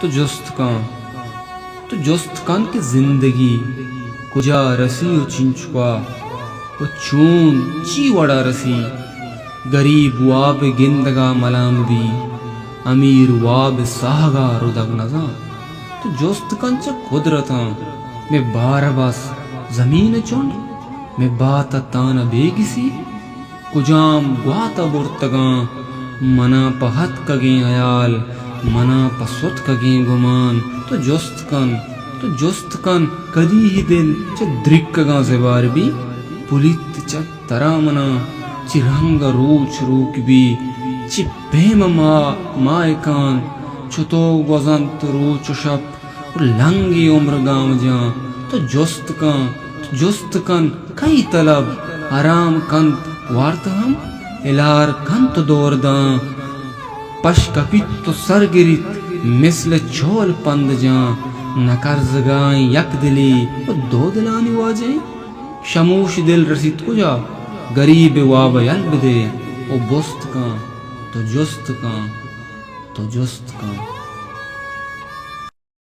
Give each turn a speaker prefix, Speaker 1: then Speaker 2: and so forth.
Speaker 1: تو جست کن کی زندگی کجا رسی و چنچکا و چون چی وڑا رسی غریب واب گندگا ملام بھی امیر واب ساہگا ردگ نزاں تو جست کن چا قدرتاں میں بار بس زمین چونڈ میں بات تانا بیگسی کجام گواتا برتگاں منا پا حد کگیں عیال منا پا سوت کگیں گمان تو جست کن کدی ہی دل چا درکگاں زبار بھی پولیت چا ترامنا چی رنگ روچ روک بھی چی بیم مائکان چھتو گوزنت روچ شپ لنگی عمر گام جاں تو جست کن کئی طلب آرام کنت وارت ہم الار کنت دور داں پش کپیت تو سر گریت مثل چول پند جاں نکرزگائیں یک دلی و دو دلانی واجیں شموش دل رسید کجا غریب واب یلب دے او بست کان تو جست کان